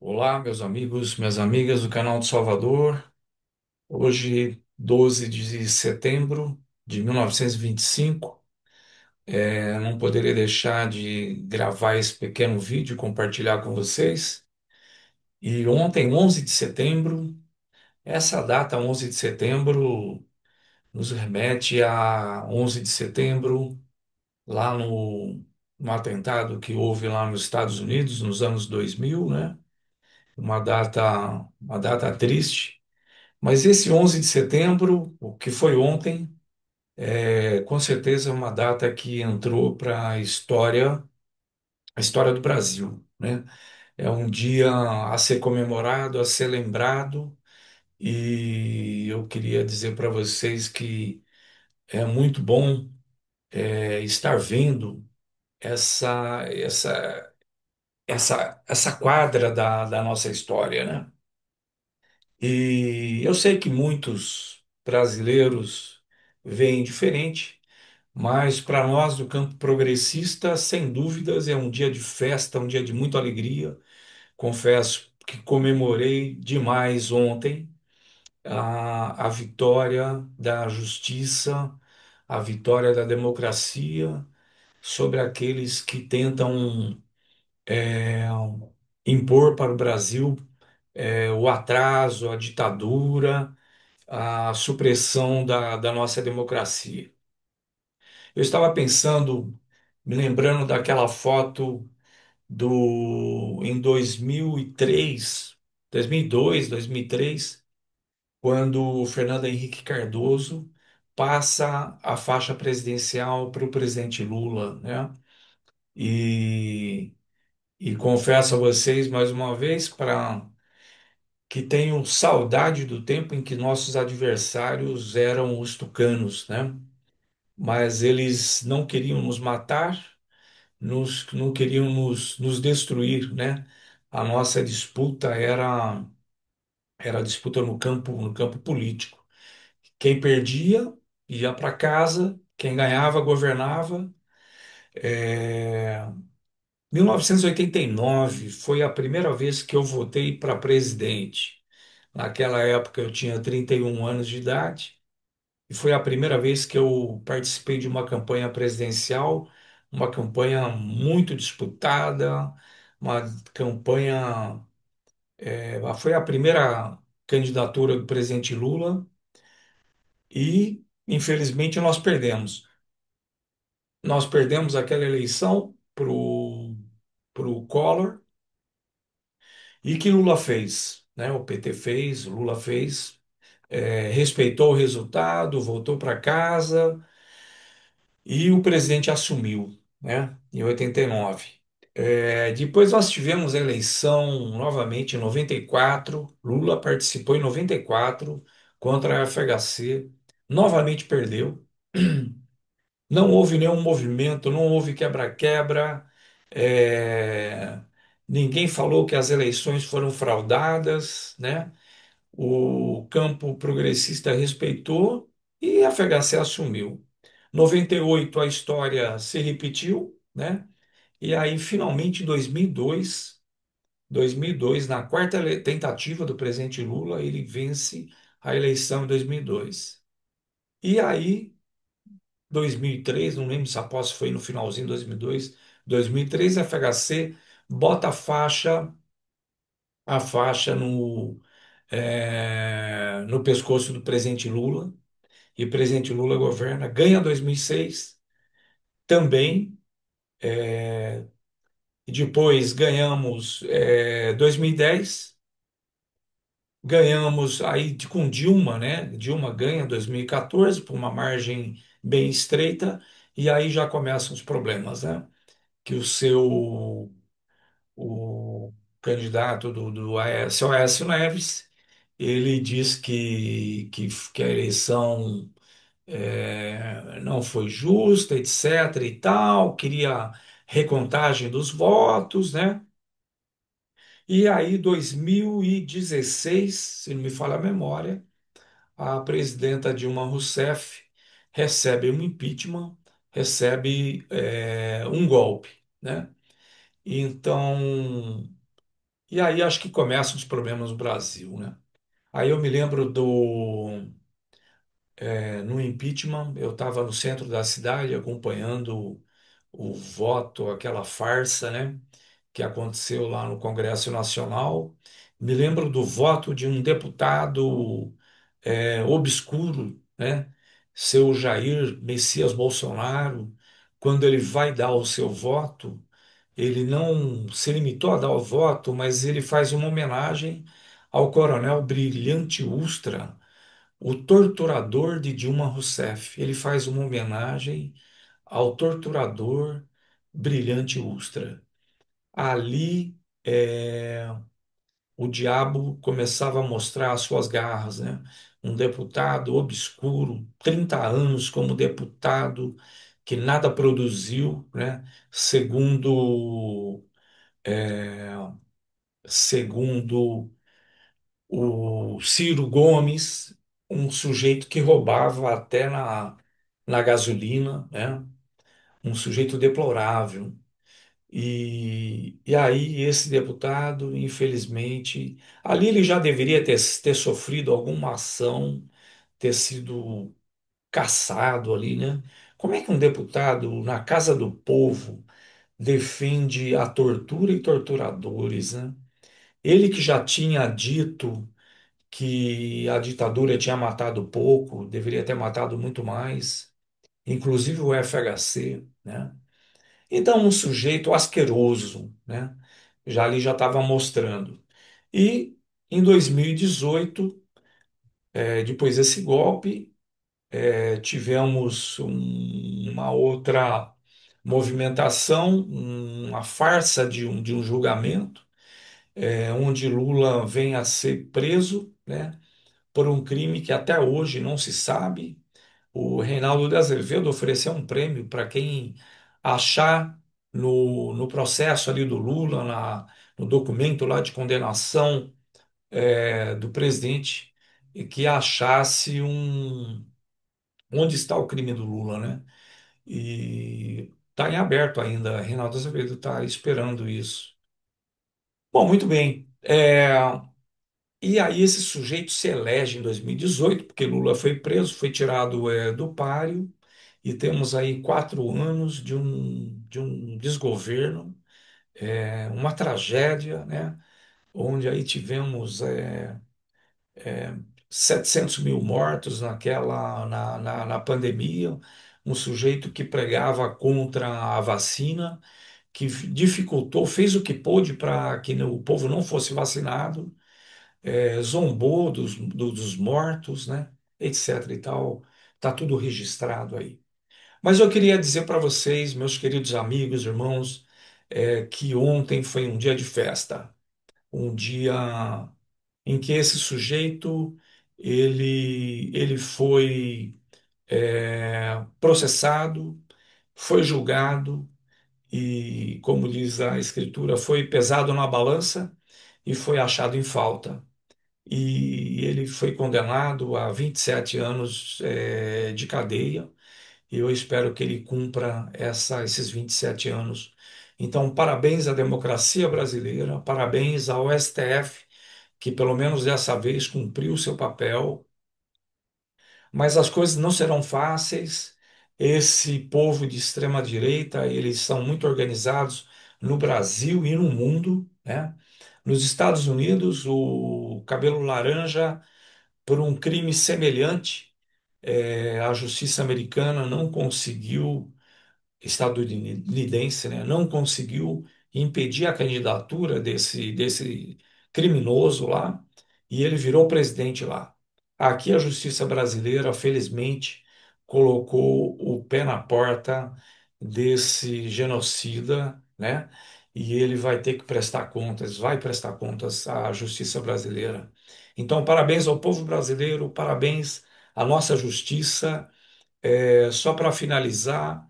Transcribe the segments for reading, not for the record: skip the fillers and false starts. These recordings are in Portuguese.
Olá, meus amigos, minhas amigas do canal de Salvador. Hoje, 12 de setembro de 1925, não poderia deixar de gravar esse pequeno vídeo e compartilhar com vocês. E ontem, 11 de setembro, essa data, 11 de setembro, nos remete a 11 de setembro, lá no atentado que houve lá nos Estados Unidos, nos anos 2000, né? Uma data triste. Mas esse 11 de setembro, o que foi ontem, com certeza é uma data que entrou para a história do Brasil, né? É um dia a ser comemorado, a ser lembrado, e eu queria dizer para vocês que é muito bom estar vendo essa quadra da nossa história, né? E eu sei que muitos brasileiros veem diferente. Mas para nós do campo progressista, sem dúvidas, é um dia de festa, um dia de muita alegria. Confesso que comemorei demais ontem a vitória da justiça, a vitória da democracia sobre aqueles que tentam impor para o Brasil o atraso, a ditadura, a supressão da nossa democracia. Eu estava pensando, me lembrando daquela foto em 2003, 2002, 2003, quando o Fernando Henrique Cardoso passa a faixa presidencial para o presidente Lula, né? E, e confesso a vocês mais uma vez que tenho saudade do tempo em que nossos adversários eram os tucanos, né? Mas eles não queriam nos matar, não queriam nos destruir, né? A nossa disputa era a disputa no campo político. Quem perdia ia para casa, quem ganhava governava. É... 1989 foi a primeira vez que eu votei para presidente. Naquela época eu tinha 31 anos de idade. E foi a primeira vez que eu participei de uma campanha presidencial, uma campanha muito disputada, uma campanha. Foi a primeira candidatura do presidente Lula e, infelizmente, nós perdemos. Nós perdemos aquela eleição pro Collor. E que Lula fez, né? O PT fez, o Lula fez, respeitou o resultado, voltou para casa. E o presidente assumiu, né, em 89. Depois nós tivemos a eleição novamente em 94. Lula participou em 94 contra a FHC, novamente perdeu. Não houve nenhum movimento, não houve quebra-quebra, é, ninguém falou que as eleições foram fraudadas, né? O campo progressista respeitou e a FHC assumiu. 98 a história se repetiu, né? E aí finalmente em 2002, na quarta tentativa do presidente Lula, ele vence a eleição em 2002. E aí 2003, não lembro se a posse foi no finalzinho de 2002, 2003 a FHC bota a faixa no pescoço do presidente Lula, e o presidente Lula governa, ganha 2006 também, e depois ganhamos 2010, ganhamos aí com Dilma, né? Dilma ganha 2014 por uma margem bem estreita, e aí já começam os problemas, né? Que o candidato do Aécio Neves, ele diz que a eleição não foi justa, etc. e tal, queria recontagem dos votos, né? E aí, 2016, se não me falha a memória, a presidenta Dilma Rousseff recebe um impeachment, recebe um golpe, né? Então, E aí acho que começam os problemas no Brasil, né? Aí eu me lembro no impeachment, eu estava no centro da cidade acompanhando o voto, aquela farsa, né, que aconteceu lá no Congresso Nacional. Me lembro do voto de um deputado obscuro, né, seu Jair Messias Bolsonaro, quando ele vai dar o seu voto, ele não se limitou a dar o voto, mas ele faz uma homenagem ao Coronel Brilhante Ustra, o torturador de Dilma Rousseff. Ele faz uma homenagem ao torturador Brilhante Ustra. Ali o diabo começava a mostrar as suas garras, né? Um deputado obscuro, 30 anos como deputado, que nada produziu, né? Segundo, segundo o Ciro Gomes, um sujeito que roubava até na gasolina, né? Um sujeito deplorável. E aí, esse deputado, infelizmente, ali ele já deveria ter sofrido alguma ação, ter sido caçado ali, né? Como é que um deputado, na Casa do Povo, defende a tortura e torturadores, né? Ele que já tinha dito que a ditadura tinha matado pouco, deveria ter matado muito mais, inclusive o FHC, né? Então, um sujeito asqueroso, né? Já ali já estava mostrando. E em 2018, depois desse golpe, tivemos uma outra movimentação, uma farsa de um julgamento, onde Lula vem a ser preso, né? Por um crime que até hoje não se sabe. O Reinaldo de Azevedo ofereceu um prêmio para quem achar no processo ali do Lula, no documento lá de condenação do presidente, e que achasse onde está o crime do Lula, né? E está em aberto ainda. Reinaldo Azevedo está esperando isso. Bom, muito bem. E aí esse sujeito se elege em 2018, porque Lula foi preso, foi tirado do páreo, e temos aí 4 anos de um desgoverno, uma tragédia, né? Onde aí tivemos 700 mil mortos na pandemia, um sujeito que pregava contra a vacina, que dificultou, fez o que pôde para que o povo não fosse vacinado, zombou dos mortos, né? Etc. e tal. Está tudo registrado aí. Mas eu queria dizer para vocês, meus queridos amigos, irmãos, que ontem foi um dia de festa, um dia em que esse sujeito ele foi processado, foi julgado e, como diz a Escritura, foi pesado na balança e foi achado em falta. E ele foi condenado a 27 anos de cadeia, e eu espero que ele cumpra esses 27 anos. Então, parabéns à democracia brasileira, parabéns ao STF, que pelo menos dessa vez cumpriu o seu papel, mas as coisas não serão fáceis. Esse povo de extrema direita, eles são muito organizados no Brasil e no mundo, né? Nos Estados Unidos, o cabelo laranja, por um crime semelhante, a justiça americana não conseguiu, estadunidense, né, não conseguiu impedir a candidatura desse criminoso lá, e ele virou presidente lá. Aqui a justiça brasileira, felizmente, colocou o pé na porta desse genocida, né? E ele vai ter que prestar contas, vai prestar contas à justiça brasileira. Então, parabéns ao povo brasileiro, parabéns à nossa justiça. Só para finalizar,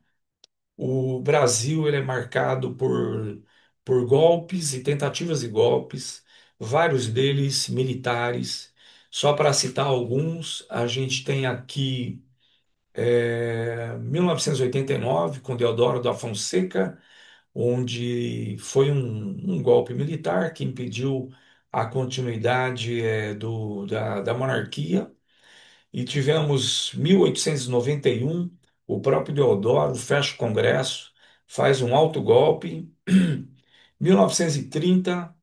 o Brasil ele é marcado por golpes e tentativas de golpes, vários deles militares. Só para citar alguns, a gente tem aqui 1989, com Deodoro da Fonseca, onde foi um golpe militar que impediu a continuidade da monarquia. E tivemos 1891, o próprio Deodoro fecha o Congresso, faz um autogolpe. 1930,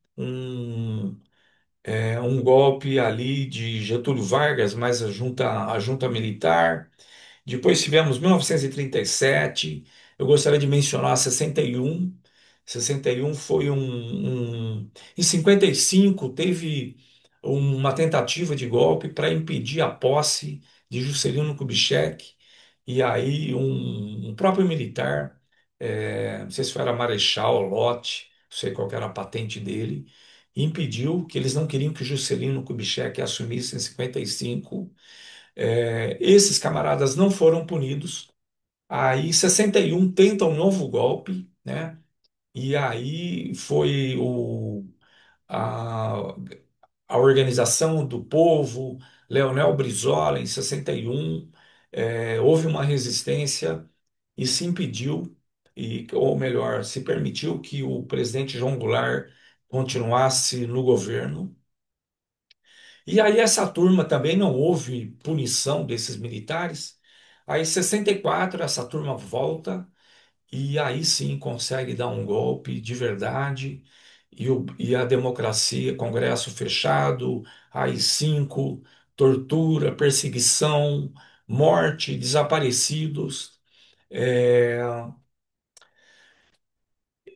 um golpe ali de Getúlio Vargas, mais a junta militar. Depois tivemos 1937. Eu gostaria de mencionar 61. 61 foi em 55 teve uma tentativa de golpe para impedir a posse de Juscelino Kubitschek. E aí um próprio militar, não sei se era Marechal Lott, não sei qual que era a patente dele, impediu, que eles não queriam que Juscelino Kubitschek assumisse em 55. Esses camaradas não foram punidos. Aí, em 61, tenta um novo golpe, né? E aí foi a, a Organização do Povo, Leonel Brizola, em 61, houve uma resistência e se impediu, ou melhor, se permitiu que o presidente João Goulart continuasse no governo. E aí essa turma também não houve punição desses militares. Aí, em 64, essa turma volta e aí sim consegue dar um golpe de verdade. E a democracia, Congresso fechado, AI-5, tortura, perseguição, morte, desaparecidos. É,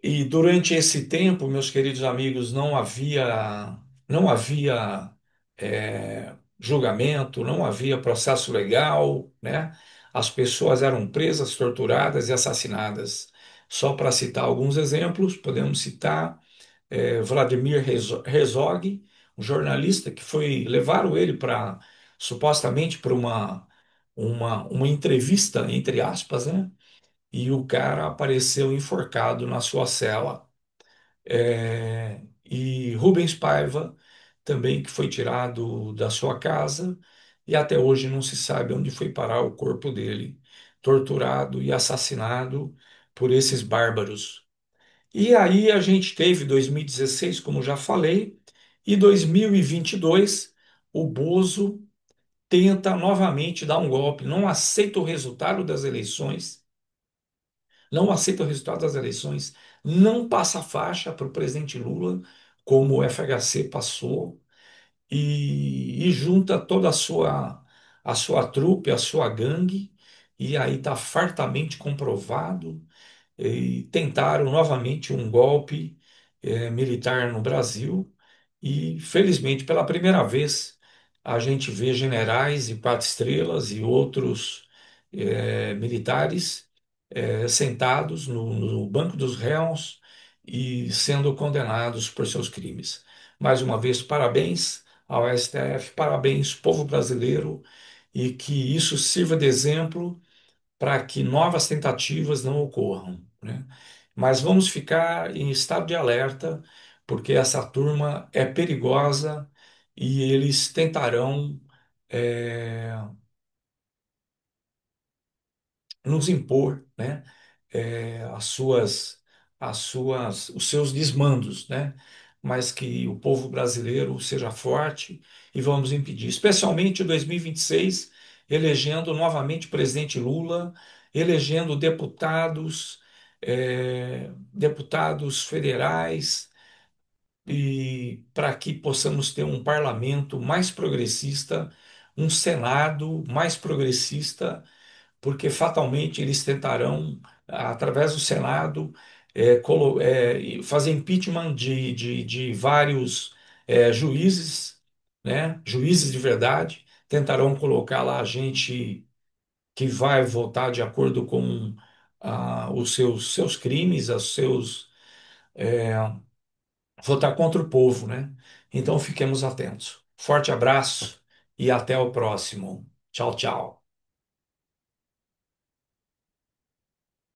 E durante esse tempo, meus queridos amigos, não havia julgamento, não havia processo legal, né? As pessoas eram presas, torturadas e assassinadas. Só para citar alguns exemplos, podemos citar Vladimir Herzog, um jornalista que levaram ele para supostamente para uma entrevista, entre aspas, né? E o cara apareceu enforcado na sua cela. E Rubens Paiva, também, que foi tirado da sua casa, e até hoje não se sabe onde foi parar o corpo dele, torturado e assassinado por esses bárbaros. E aí a gente teve 2016, como já falei, e 2022, o Bozo tenta novamente dar um golpe, não aceita o resultado das eleições, não aceita o resultado das eleições, não passa a faixa para o presidente Lula, como o FHC passou, e junta toda a sua trupe, a sua gangue, e aí está fartamente comprovado, e tentaram novamente um golpe militar no Brasil, e felizmente, pela primeira vez, a gente vê generais e quatro estrelas e outros militares sentados no banco dos réus e sendo condenados por seus crimes. Mais uma vez, parabéns ao STF, parabéns, povo brasileiro, e que isso sirva de exemplo para que novas tentativas não ocorram, né? Mas vamos ficar em estado de alerta, porque essa turma é perigosa e eles tentarão é, nos impor, né, os seus desmandos, né? Mas que o povo brasileiro seja forte e vamos impedir, especialmente em 2026, elegendo novamente o presidente Lula, elegendo deputados federais, e para que possamos ter um parlamento mais progressista, um Senado mais progressista, porque fatalmente eles tentarão, através do Senado, fazer impeachment de vários juízes, né, juízes de verdade, tentarão colocar lá gente que vai votar de acordo com os seus crimes, votar contra o povo, né? Então fiquemos atentos. Forte abraço e até o próximo. Tchau, tchau.